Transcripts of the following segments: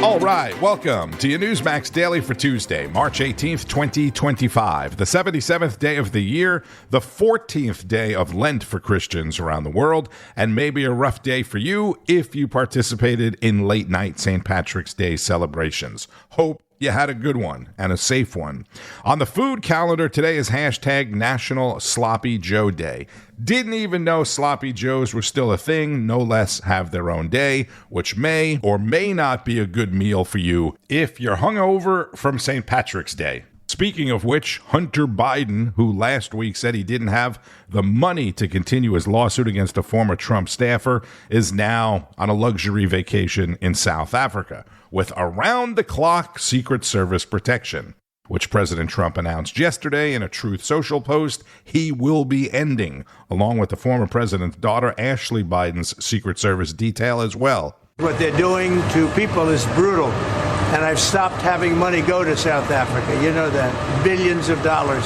All right, welcome to your Newsmax Daily for Tuesday, March 18th, 2025, the 77th day of the year, the 14th day of Lent for Christians around the world, and maybe a rough day for you if you participated in late-night St. Patrick's Day celebrations. Hope you had a good one and a safe one. On the food calendar, today is hashtag National Sloppy Joe Day. Didn't even know Sloppy Joes were still a thing, no less have their own day, which may or may not be a good meal for you if you're hungover from St. Patrick's Day. Speaking of which, Hunter Biden, who last week said he didn't have the money to continue his lawsuit against a former Trump staffer, is now on a luxury vacation in South Africa with around-the-clock Secret Service protection, which President Trump announced yesterday in a Truth Social post he will be ending, along with the former president's daughter, Ashley Biden's Secret Service detail as well. What they're doing to people is brutal, and I've stopped having money go to South Africa. You know that. Billions of dollars.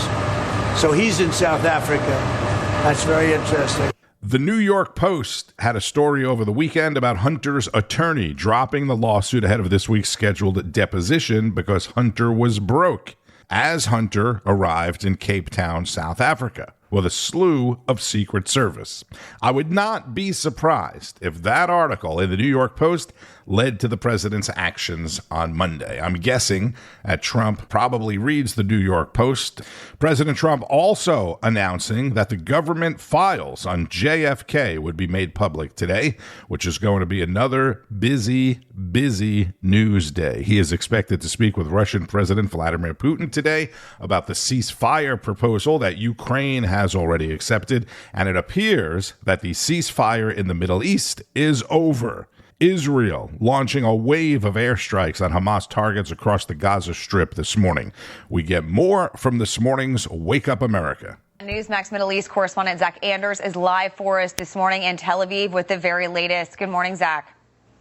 So he's in South Africa. That's very interesting. The New York Post had a story over the weekend about Hunter's attorney dropping the lawsuit ahead of this week's scheduled deposition because Hunter was broke, as Hunter arrived in Cape Town, South Africa, with a slew of Secret Service. I would not be surprised if that article in the New York Post led to the president's actions on Monday. I'm guessing that Trump probably reads the New York Post. President Trump also announcing that the government files on JFK would be made public today, which is going to be another busy news day. He is expected to speak with Russian President Vladimir Putin today about the ceasefire proposal that Ukraine has already accepted, and it appears that the ceasefire in the Middle East is over. Israel launching a wave of airstrikes on Hamas targets across the Gaza Strip this morning. We get more from this morning's Wake Up America. Newsmax Middle East correspondent Zach Anders is live for us this morning in Tel Aviv with the very latest. Good morning, Zach.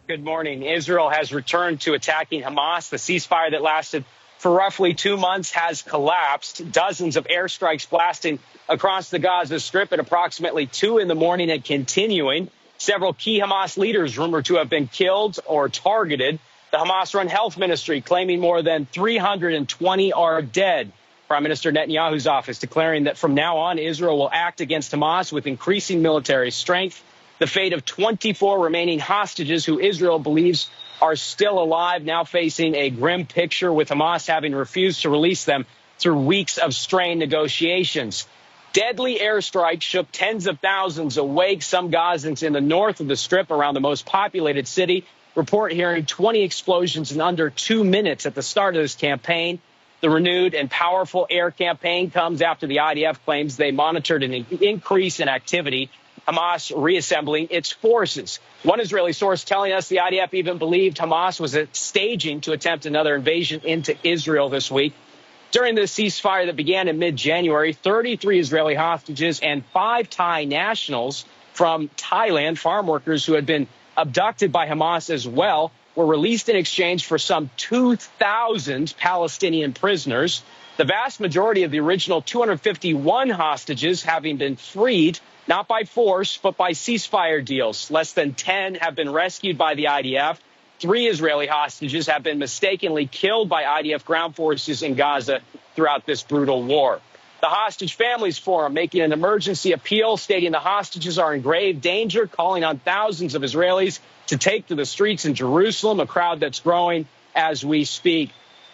Good morning. Israel has returned to attacking Hamas. The ceasefire that lasted for roughly 2 months has collapsed. Dozens of airstrikes blasting across the Gaza Strip at approximately 2 in the morning and continuing. Several key Hamas leaders rumored to have been killed or targeted. The Hamas-run health ministry claiming more than 320 are dead. Prime Minister Netanyahu's office declaring that from now on, Israel will act against Hamas with increasing military strength. The fate of 24 remaining hostages who Israel believes are still alive now facing a grim picture, with Hamas having refused to release them through weeks of strained negotiations. Deadly airstrikes shook tens of thousands awake. Some Gazans in the north of the Strip around the most populated city report hearing 20 explosions in under 2 minutes at the start of this campaign. The renewed and powerful air campaign comes after the IDF claims they monitored an increase in activity, Hamas reassembling its forces. One Israeli source telling us the IDF even believed Hamas was staging to attempt another invasion into Israel this week. During the ceasefire that began in mid-January, 33 Israeli hostages and 5 Thai nationals from Thailand, farm workers who had been abducted by Hamas as well, were released in exchange for some 2,000 Palestinian prisoners. The vast majority of the original 251 hostages having been freed, not by force, but by ceasefire deals. Less than 10 have been rescued by the IDF. 3 Israeli hostages have been mistakenly killed by IDF ground forces in Gaza throughout this brutal war. The Hostage Families Forum making an emergency appeal, stating the hostages are in grave danger, calling on thousands of Israelis to take to the streets in Jerusalem, a crowd that's growing as we speak.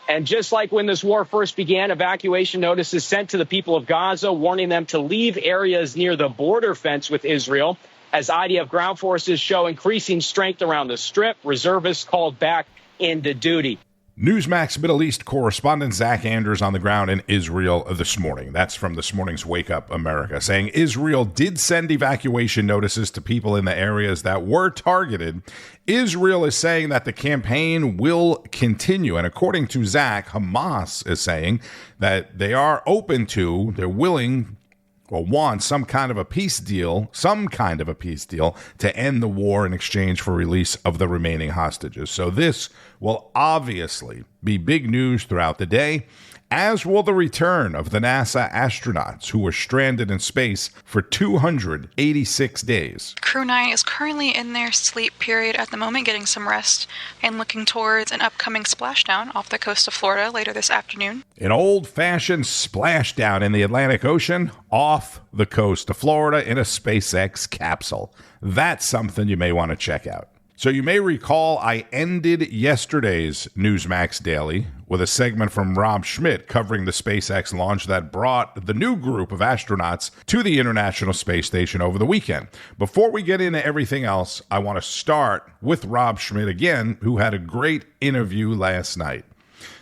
And just like when this war first began, evacuation notices sent to the people of Gaza, warning them to leave areas near the border fence with Israel. As IDF ground forces show increasing strength around the Strip, reservists called back into duty. Newsmax Middle East correspondent Zach Anders on the ground in Israel this morning. That's from this morning's Wake Up America, saying Israel did send evacuation notices to people in the areas that were targeted. Israel is saying that the campaign will continue. And according to Zach, Hamas is saying that they are open to, they're willing or want some kind of a peace deal to end the war in exchange for release of the remaining hostages. So this will obviously be big news throughout the day, as will the return of the NASA astronauts who were stranded in space for 286 days. Crew 9 is currently in their sleep period at the moment, getting some rest and looking towards an upcoming splashdown off the coast of Florida later this afternoon. An old-fashioned splashdown in the Atlantic Ocean off the coast of Florida in a SpaceX capsule. That's something you may want to check out. So you may recall I ended yesterday's Newsmax Daily with a segment from Rob Schmitt covering the SpaceX launch that brought the new group of astronauts to the International Space Station over the weekend. Before we get into everything else, I want to start with Rob Schmitt again, who had a great interview last night.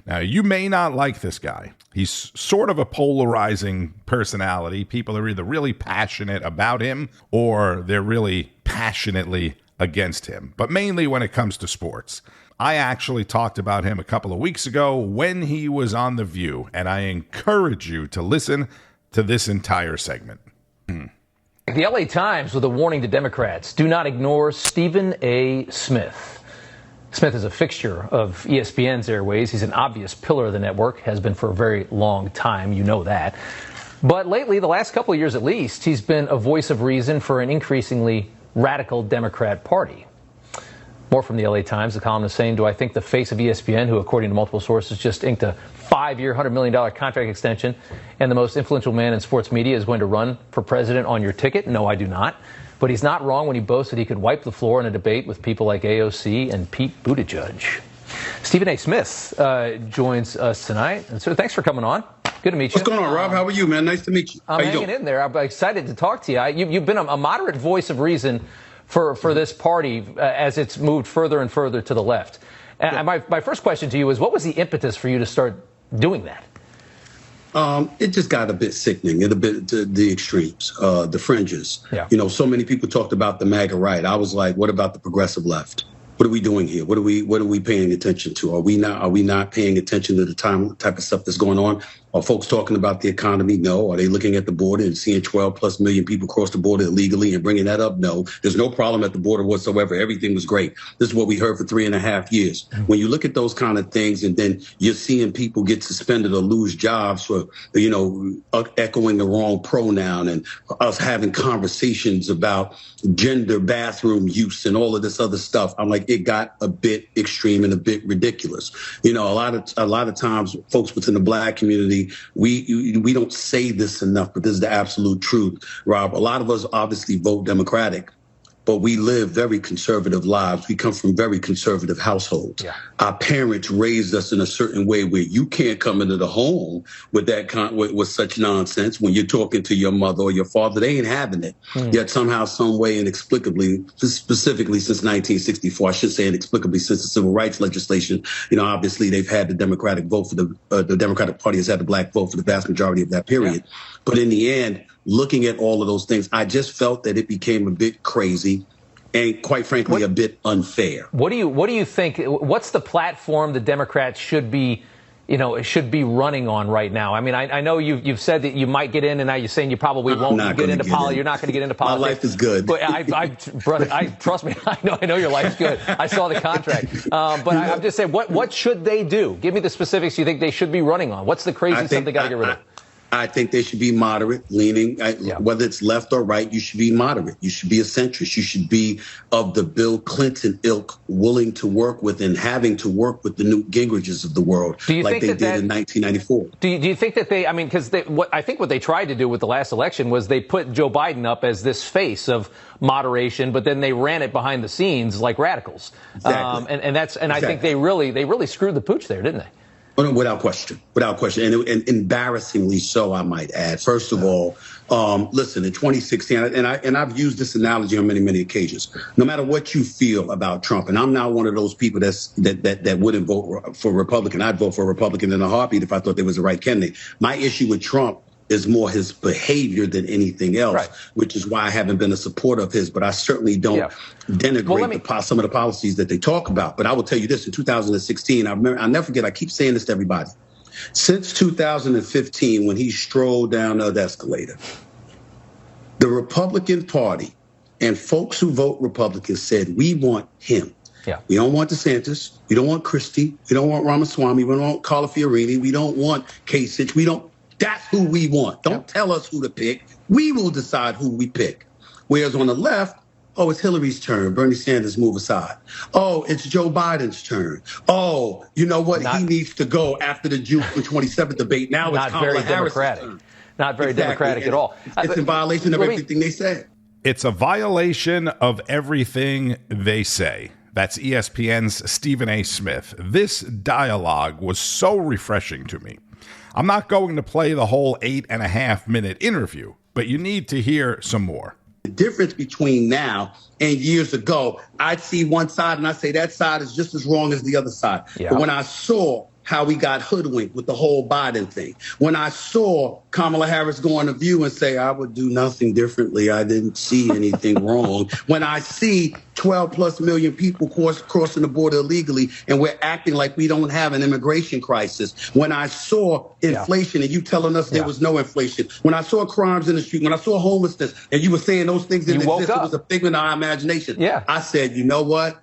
Now, you may not like this guy. He's sort of a polarizing personality. People are either really passionate about him or they're really passionately against him, but mainly when it comes to sports. I actually talked about him a couple of weeks ago when he was on The View, and I encourage you to listen to this entire segment. The LA Times with a warning to Democrats: do not ignore Stephen A. Smith. Smith is a fixture of ESPN's airways. He's an obvious pillar of the network, has been for a very long time, you know that. But lately, the last couple of years at least, he's been a voice of reason for an increasingly radical Democrat Party. More from the LA Times. The columnist saying, do I think the face of ESPN, who according to multiple sources just inked a 5-year, $100 million contract extension, and the most influential man in sports media, is going to run for president on your ticket? No, I do not. But he's not wrong when he boasts that he could wipe the floor in a debate with people like AOC and Pete Buttigieg. Stephen A. Smith joins us tonight. And so thanks for coming on. Good to meet you. What's going on, Rob? How are you, man? Nice to meet you. I'm hanging in there. I'm excited to talk to you. You've been a moderate voice of reason for this party as it's moved further and further to the left. And my first question to you is, what was the impetus for you to start doing that? It just got a bit sickening, a bit to the extremes, the fringes. Yeah. You know, so many people talked about the MAGA right. I was like, what about the progressive left? What are we doing here? What are we paying attention to? Are we not paying attention to the type of stuff that's going on? Are folks talking about the economy? No. Are they looking at the border and seeing 12 plus million people cross the border illegally and bringing that up? No. There's no problem at the border whatsoever. Everything was great. This is what we heard for 3.5 years. When you look at those kind of things, and then you're seeing people get suspended or lose jobs for, echoing the wrong pronoun, and us having conversations about gender bathroom use and all of this other stuff, I'm like, it got a bit extreme and a bit ridiculous. A lot of times, folks within the Black community, we don't say this enough, but this is the absolute truth, Rob. A lot of us obviously vote Democratic, but we live very conservative lives. We come from very conservative households. Yeah. Our parents raised us in a certain way where you can't come into the home with with such nonsense. When you're talking to your mother or your father, they ain't having it. Yet somehow, some way, inexplicably, specifically since 1964, I should say inexplicably since the civil rights legislation, obviously they've had the Democratic vote for the Democratic Party has had the Black vote for the vast majority of that period. Yeah. But in the end, looking at all of those things, I just felt that it became a bit crazy and, quite frankly, a bit unfair. What do you think? What's the platform the Democrats should be running on right now? I mean, I know you've said that you might get in, and now you're saying you probably won't get into politics. You're not going to get into politics. My life is good. But I trust me. I know your life's good. I saw the contract. But I'm just saying, what should they do? Give me the specifics you think they should be running on. What's the crazy stuff they got to get rid of? I think they should be moderate, leaning, whether it's left or right, you should be moderate. You should be a centrist. You should be of the Bill Clinton ilk, willing to work with and having to work with the Newt Gingriches of the world, like they did in 1994. Do you think that because I think what they tried to do with the last election was they put Joe Biden up as this face of moderation, but then they ran it behind the scenes like radicals. Exactly. Exactly. I think they really screwed the pooch there, didn't they? Without question, and embarrassingly so, I might add. First of all, listen, in 2016, and I've used this analogy on many, many occasions. No matter what you feel about Trump, and I'm not one of those people that wouldn't vote for Republican. I'd vote for a Republican in a heartbeat if I thought there was the right candidate. My issue with Trump is more his behavior than anything else, which is why I haven't been a supporter of his. But I certainly don't denigrate some of the policies that they talk about. But I will tell you this, in 2016, I'll never forget, I keep saying this to everybody. Since 2015, when he strolled down the escalator, the Republican Party and folks who vote Republican said, we want him. Yeah. We don't want DeSantis. We don't want Christie. We don't want Ramaswamy. We don't want Carla Fiorini. We don't want Kasich. That's who we want. Don't tell us who to pick. We will decide who we pick. Whereas on the left, oh, it's Hillary's turn. Bernie Sanders, move aside. Oh, it's Joe Biden's turn. Oh, you know what? He needs to go after the June 27th debate. Now it's Kamala Harris's turn. Not very democratic at all. It's in violation of everything they said. It's a violation of everything they say. That's ESPN's Stephen A. Smith. This dialogue was so refreshing to me. I'm not going to play the whole 8.5-minute interview, but you need to hear some more. The difference between now and years ago, I'd see one side and I say that side is just as wrong as the other side. Yeah. But when I saw how we got hoodwinked with the whole Biden thing, when I saw Kamala Harris go on The View and say, I would do nothing differently, I didn't see anything wrong. When I see 12 plus million people crossing the border illegally and we're acting like we don't have an immigration crisis. When I saw inflation and you telling us there was no inflation. When I saw crimes in the street, when I saw homelessness and you were saying those things didn't exist, it was a figment of our imagination. Yeah. I said, you know what?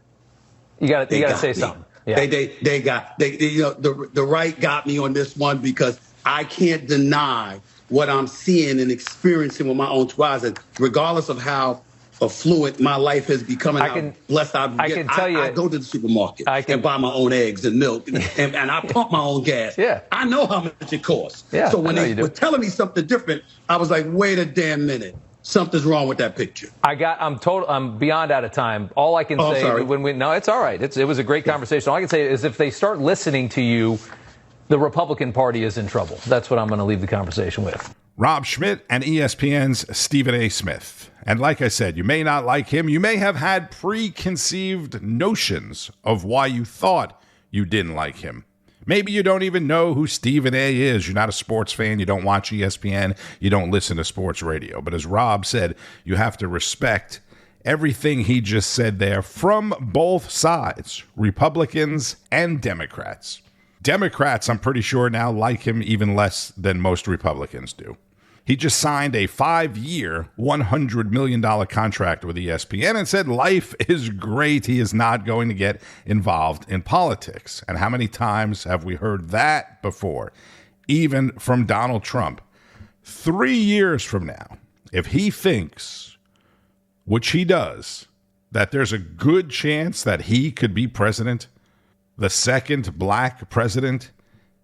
You got to say something. Yeah. The right got me on this one because I can't deny what I'm seeing and experiencing with my own two eyes. And regardless of how affluent my life has become and how blessed I go to the supermarket and buy my own eggs and milk and I pump my own gas. Yeah. I know how much it costs. Yeah, so when they were telling me something different, I was like, wait a damn minute. Something's wrong with that picture. I'm beyond out of time. All I can say no, it's all right. It was a great conversation. All I can say is if they start listening to you, the Republican Party is in trouble. That's what I'm going to leave the conversation with. Rob Schmitt and ESPN's Stephen A. Smith. And like I said, you may not like him. You may have had preconceived notions of why you thought you didn't like him. Maybe you don't even know who Stephen A. is. You're not a sports fan. You don't watch ESPN. You don't listen to sports radio. But as Rob said, you have to respect everything he just said there from both sides, Republicans and Democrats. Democrats, I'm pretty sure now, like him even less than most Republicans do. He just signed a 5-year, $100 million contract with ESPN and said life is great. He is not going to get involved in politics. And how many times have we heard that before? Even from Donald Trump. 3 years from now, if he thinks, which he does, that there's a good chance that he could be president, the second black president,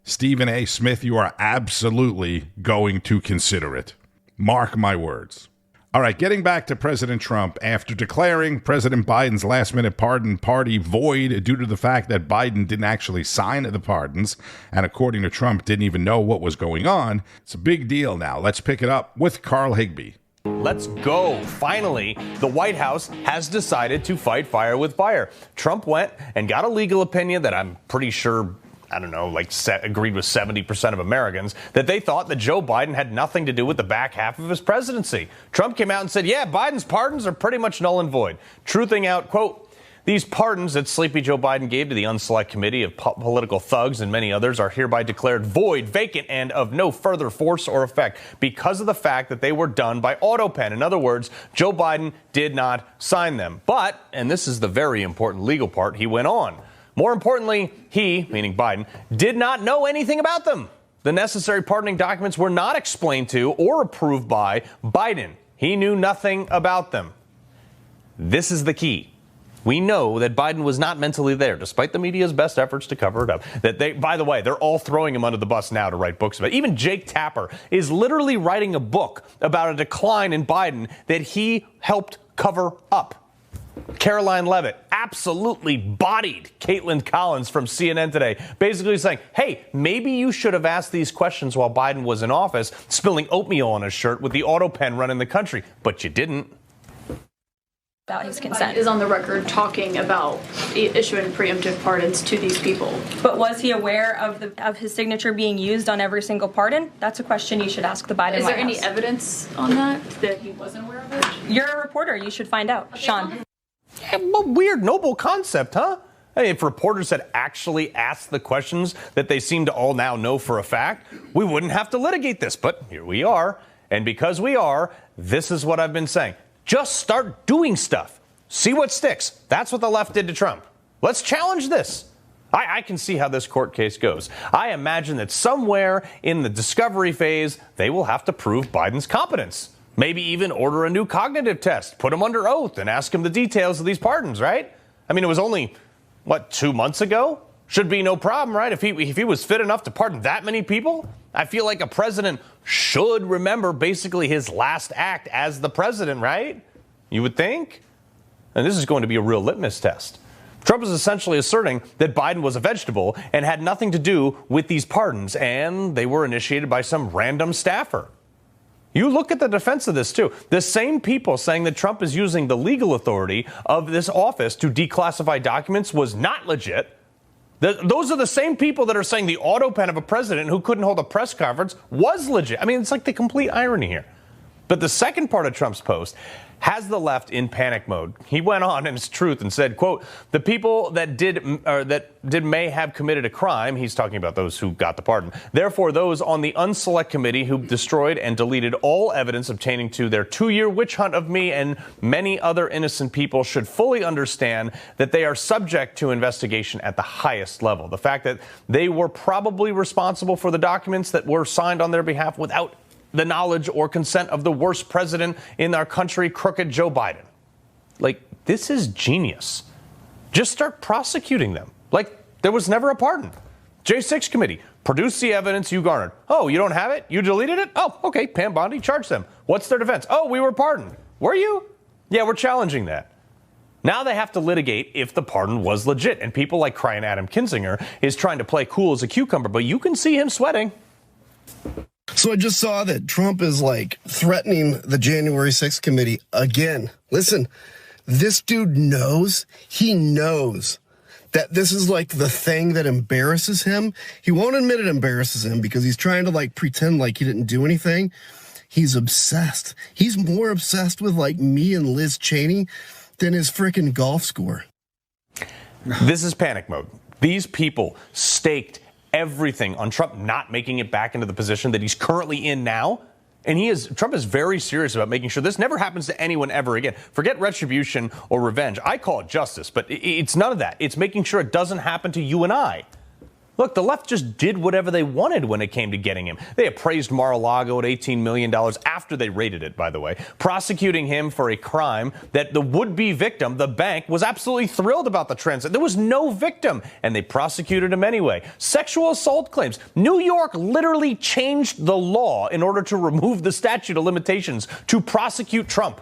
Stephen A. Smith, you are absolutely going to consider it. Mark my words. All right, getting back to President Trump, after declaring President Biden's last-minute pardon party void due to the fact that Biden didn't actually sign the pardons, and according to Trump, didn't even know what was going on, it's a big deal now. Let's pick it up with Carl Higbie. Let's go. Finally, the White House has decided to fight fire with fire. Trump went and got a legal opinion that I'm pretty sure, agreed with 70% of Americans, that they thought that Joe Biden had nothing to do with the back half of his presidency. Trump came out and said, yeah, Biden's pardons are pretty much null and void. Truthing out, quote, these pardons that Sleepy Joe Biden gave to the Unselect Committee of political thugs and many others are hereby declared void, vacant, and of no further force or effect because of the fact that they were done by Autopen. In other words, Joe Biden did not sign them. But, and this is the very important legal part, he went on. More importantly, he, meaning Biden, did not know anything about them. The necessary pardoning documents were not explained to or approved by Biden. He knew nothing about them. This is the key. We know that Biden was not mentally there, despite the media's best efforts to cover it up. By the way, they're all throwing him under the bus now to write books about it. Even Jake Tapper is literally writing a book about a decline in Biden that he helped cover up. Caroline Leavitt absolutely bodied Caitlin Collins from CNN today, basically saying, hey, maybe you should have asked these questions while Biden was in office, spilling oatmeal on his shirt with the Autopen running the country, but you didn't. About his consent is on the record talking about issuing preemptive pardons to these people. But was he aware of his signature being used on every single pardon? That's a question you should ask the Biden White House. Is there any evidence on that he wasn't aware of it? You're a reporter. You should find out. Sean. Yeah, weird, noble concept, huh? I mean, if reporters had actually asked the questions that they seem to all now know for a fact, we wouldn't have to litigate this. But here we are. And because we are, this is what I've been saying. Just start doing stuff. See what sticks. That's what the left did to Trump. Let's challenge this. I can see how this court case goes. I imagine that somewhere in the discovery phase, they will have to prove Biden's competence. Maybe even order a new cognitive test, put him under oath, and ask him the details of these pardons, right? I mean, it was only, 2 months ago? Should be no problem, right? If he was fit enough to pardon that many people, I feel like a president should remember basically his last act as the president, right? You would think? And this is going to be a real litmus test. Trump is essentially asserting that Biden was a vegetable and had nothing to do with these pardons, and they were initiated by some random staffer. You look at the defense of this, too. The same people saying that Trump is using the legal authority of this office to declassify documents was not legit. Those are the same people that are saying the Autopen of a president who couldn't hold a press conference was legit. I mean, it's like the complete irony here. But the second part of Trump's post has the left in panic mode. He went on in his truth and said, quote, the people that may have committed a crime, he's talking about those who got the pardon, therefore those on the Unselect Committee who destroyed and deleted all evidence obtaining to their 2-year witch hunt of me and many other innocent people should fully understand that they are subject to investigation at the highest level. The fact that they were probably responsible for the documents that were signed on their behalf without the knowledge or consent of the worst president in our country, crooked Joe Biden. Like, this is genius. Just start prosecuting them. Like, there was never a pardon. J6 committee, produce the evidence you garnered. Oh, you don't have it? You deleted it? Oh, okay, Pam Bondi, charge them. What's their defense? Oh, we were pardoned. Were you? Yeah, we're challenging that. Now they have to litigate if the pardon was legit. And people like crying Adam Kinzinger is trying to play cool as a cucumber, but you can see him sweating. So I just saw that Trump is threatening the January 6th committee again. Listen, this dude knows, that this is the thing that embarrasses him. He won't admit it embarrasses him because he's trying to pretend like he didn't do anything. He's obsessed. He's more obsessed with like me and Liz Cheney than his frickin' golf score. This is panic mode. These people staked everything on Trump not making it back into the position that he's currently in now. And Trump is very serious about making sure this never happens to anyone ever again. Forget retribution or revenge. I call it justice, but it's none of that. It's making sure it doesn't happen to you and I. Look, the left just did whatever they wanted when it came to getting him. They appraised Mar-a-Lago at $18 million after they raided it, by the way, prosecuting him for a crime that the would-be victim, the bank, was absolutely thrilled about the transit. There was no victim, and they prosecuted him anyway. Sexual assault claims. New York literally changed the law in order to remove the statute of limitations to prosecute Trump.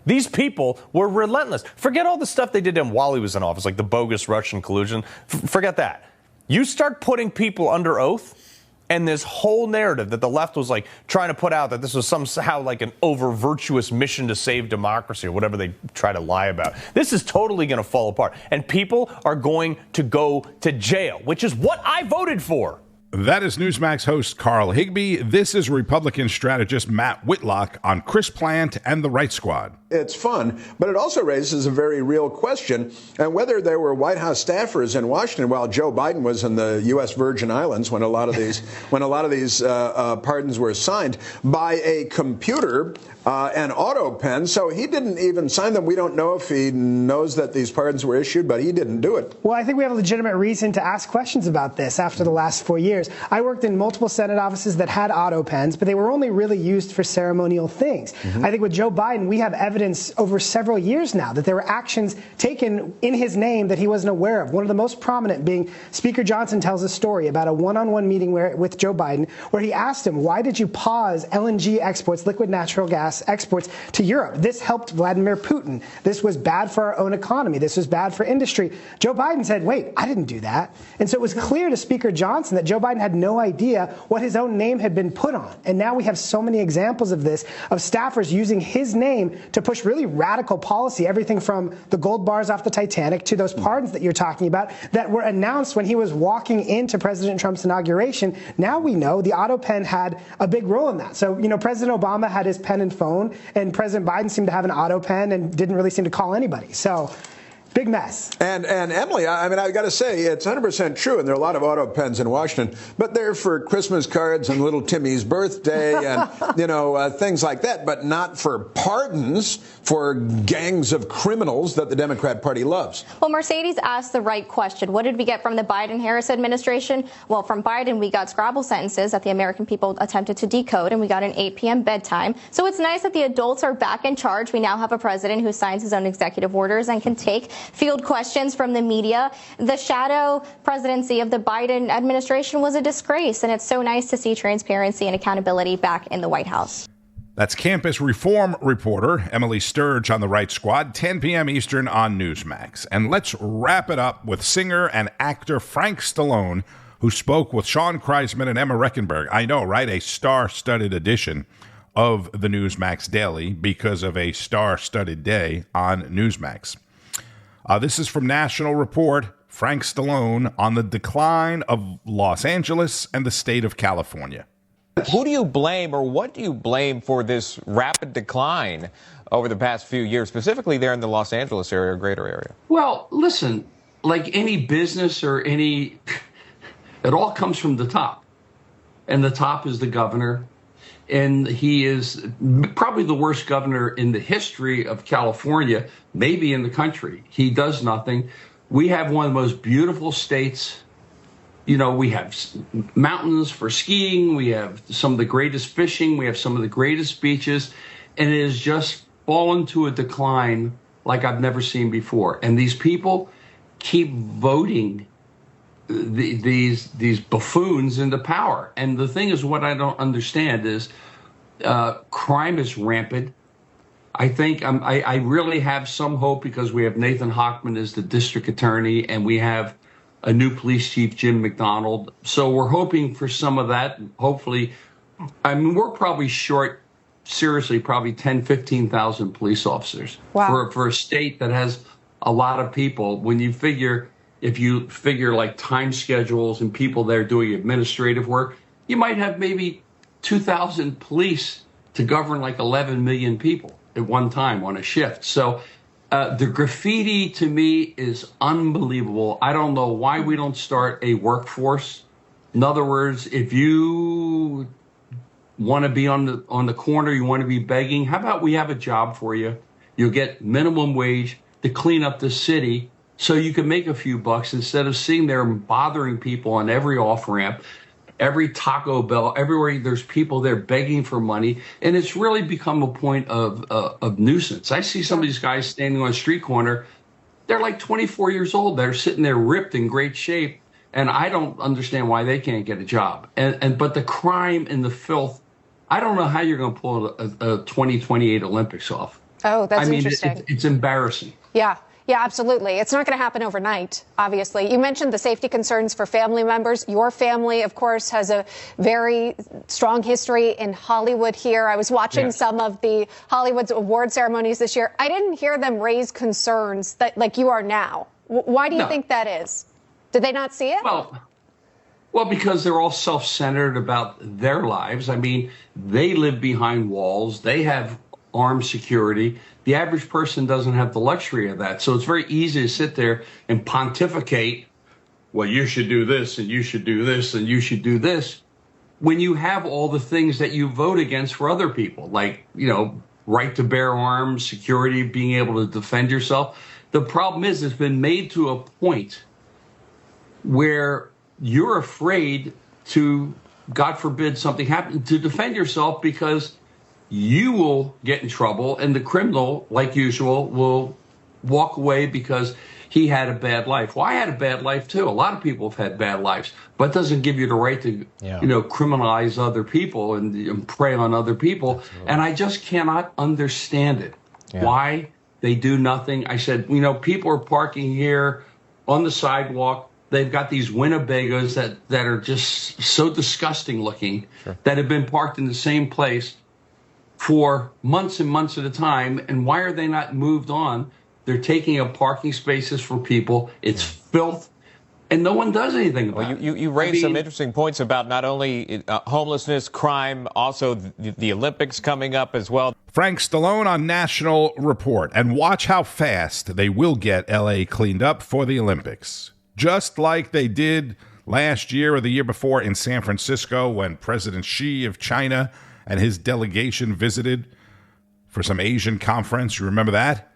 These people were relentless. Forget all the stuff they did to him while he was in office, like the bogus Russian collusion. Forget that. You start putting people under oath, and this whole narrative that the left was like trying to put out that this was somehow like an over virtuous mission to save democracy or whatever they try to lie about. This is totally going to fall apart, and people are going to go to jail, which is what I voted for. That is Newsmax host Carl Higbie. This is Republican strategist Matt Whitlock on Chris Plante and the Right Squad. It's fun, but it also raises a very real question, and whether there were White House staffers in Washington while Joe Biden was in the U.S. Virgin Islands when a lot of these pardons were signed by a computer, an Autopen. So he didn't even sign them. We don't know if he knows that these pardons were issued, but he didn't do it. Well, I think we have a legitimate reason to ask questions about this after the last 4 years. I worked in multiple Senate offices that had Autopens, but they were only really used for ceremonial things. I think with Joe Biden, we have evidence over several years now that there were actions taken in his name that he wasn't aware of. One of the most prominent being Speaker Johnson tells a story about a one-on-one meeting with Joe Biden where he asked him, why did you pause LNG exports, liquid natural gas exports to Europe? This helped Vladimir Putin. This was bad for our own economy. This was bad for industry. Joe Biden said, wait, I didn't do that. And so it was clear to Speaker Johnson that Joe Biden had no idea what his own name had been put on. And now we have so many examples of this, of staffers using his name to push really radical policy, everything from the gold bars off the Titanic to those pardons that you're talking about that were announced when he was walking into President Trump's inauguration. Now we know the Autopen had a big role in that. So, President Obama had his pen and phone, and President Biden seemed to have an Autopen and didn't really seem to call anybody. So, big mess. And Emily, I mean, I've got to say, it's 100% true, and there are a lot of Autopens in Washington, but they're for Christmas cards and little Timmy's birthday and, things like that, but not for pardons for gangs of criminals that the Democrat Party loves. Well, Mercedes asked the right question. What did we get from the Biden-Harris administration? Well, from Biden, we got Scrabble sentences that the American people attempted to decode, and we got an 8 p.m. bedtime. So it's nice that the adults are back in charge. We now have a president who signs his own executive orders and can field questions from the media. The shadow presidency of the Biden administration was a disgrace, and it's so nice to see transparency and accountability back in the White House. That's campus reform reporter Emily Sturge on the Right Squad, 10 p.m. Eastern on Newsmax. And let's wrap it up with singer and actor Frank Stallone, who spoke with Sean Kreisman and Emma Rechenberg. I know, right? A star-studded edition of the Newsmax Daily because of a star-studded day on Newsmax. This is from National Report. Frank Stallone on the decline of Los Angeles and the state of California. Who do you blame, or what do you blame for this rapid decline over the past few years, specifically there in the Los Angeles area or greater area? Well, listen, like any business or it all comes from the top. And the top is the governor. And he is probably the worst governor in the history of California, maybe in the country. He does nothing. We have one of the most beautiful states. We have mountains for skiing. We have some of the greatest fishing. We have some of the greatest beaches. And it has just fallen to a decline like I've never seen before. And these people keep voting these buffoons into power. And the thing is, what I don't understand is crime is rampant. I think I really have some hope because we have Nathan Hochman as the district attorney, and we have a new police chief, Jim McDonald. So we're hoping for some of that. Hopefully, I mean, we're probably short, seriously, probably 10, 15,000 police officers. Wow. For a state that has a lot of people. When you figure, if you figure like time schedules and people there doing administrative work, you might have maybe 2,000 police to govern like 11 million people at one time on a shift. So the graffiti to me is unbelievable. I don't know why we don't start a workforce. In other words, if you want to be on the corner, you want to be begging, how about we have a job for you? You'll get minimum wage to clean up the city so you can make a few bucks instead of sitting there and bothering people on every off-ramp, every Taco Bell, everywhere there's people there begging for money. And it's really become a point of nuisance. I see some of these guys standing on a street corner. They're like 24 years old. They're sitting there ripped in great shape. And I don't understand why they can't get a job. But the crime and the filth, I don't know how you're going to pull a 2028 Olympics off. Oh, that's interesting. It's embarrassing. Yeah. Yeah, absolutely. It's not going to happen overnight, obviously. You mentioned the safety concerns for family members. Your family, of course, has a very strong history in Hollywood here. I was watching some of the Hollywood's award ceremonies this year. I didn't hear them raise concerns that like you are now. Why do you think that is? Did they not see it? Well, because they're all self-centered about their lives. I mean, they live behind walls. They have armed security. The average person doesn't have the luxury of that. So it's very easy to sit there and pontificate, well, you should do this, and you should do this, and you should do this, when you have all the things that you vote against for other people, like, right to bear arms, security, being able to defend yourself. The problem is it's been made to a point where you're afraid to, God forbid, something happen, to defend yourself because you will get in trouble and the criminal, like usual, will walk away because he had a bad life. Well, I had a bad life too. A lot of people have had bad lives, but it doesn't give you the right to, criminalize other people and prey on other people. Absolutely. And I just cannot understand it. Yeah. Why they do nothing. I said, people are parking here on the sidewalk. They've got these Winnebagos that are just so disgusting looking that have been parked in the same place for months and months at a time. And why are they not moved on? They're taking up parking spaces for people. It's filth. And no one does anything about it. You raised some interesting points about not only homelessness, crime, also the Olympics coming up as well. Frank Stallone on National Report. And watch how fast they will get L.A. cleaned up for the Olympics. Just like they did last year or the year before in San Francisco when President Xi of China and his delegation visited for some Asian conference. You remember that?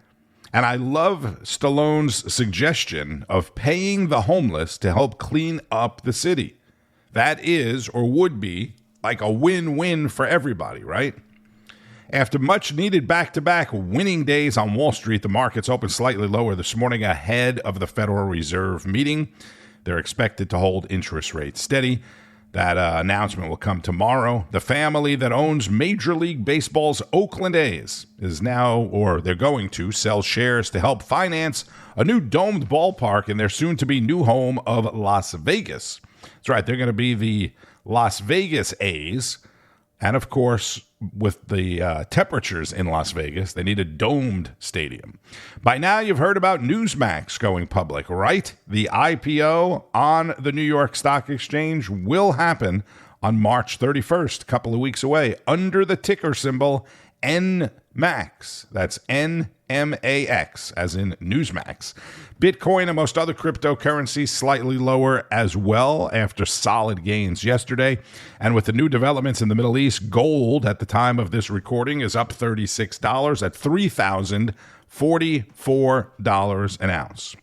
And I love Stallone's suggestion of paying the homeless to help clean up the city. That is, or would be, like a win-win for everybody, right? After much-needed back-to-back winning days on Wall Street, the markets opened slightly lower this morning ahead of the Federal Reserve meeting. They're expected to hold interest rates steady. That announcement will come tomorrow. The family that owns Major League Baseball's Oakland A's is now, or they're going to, sell shares to help finance a new domed ballpark in their soon-to-be new home of Las Vegas. That's right, they're going to be the Las Vegas A's. And, of course, with the temperatures in Las Vegas, they need a domed stadium. By now, you've heard about Newsmax going public, right? The IPO on the New York Stock Exchange will happen on March 31st, a couple of weeks away, under the ticker symbol NMAX. That's NMAX, as in Newsmax. Bitcoin and most other cryptocurrencies slightly lower as well after solid gains yesterday. And with the new developments in the Middle East, gold at the time of this recording is up $36 at $3,044 an ounce.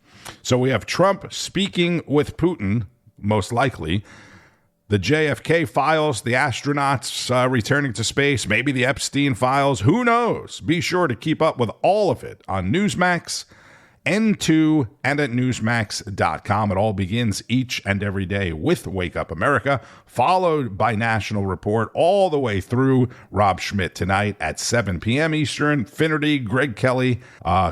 So we have Trump speaking with Putin, most likely. The JFK files, the astronauts returning to space, maybe the Epstein files, who knows? Be sure to keep up with all of it on Newsmax, N2, and at NewsMax.com. It all begins each and every day with Wake Up America, followed by National Report, all the way through Rob Schmitt Tonight at 7 p.m. Eastern, Finnerty, Greg Kelly,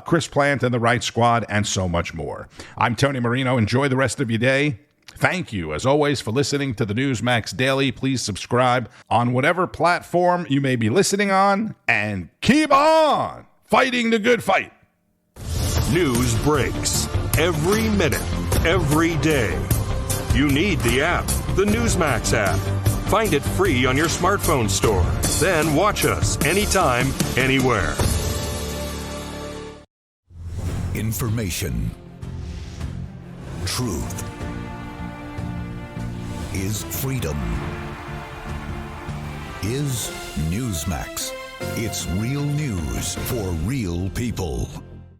Chris Plante and The Right Squad, and so much more. I'm Tony Marino. Enjoy the rest of your day. Thank you, as always, for listening to the Newsmax Daily. Please subscribe on whatever platform you may be listening on, and keep on fighting the good fight. News breaks every minute, every day. You need the app, the Newsmax app. Find it free on your smartphone store. Then watch us anytime, anywhere. Information. Truth is freedom. Is Newsmax. It's real news for real people.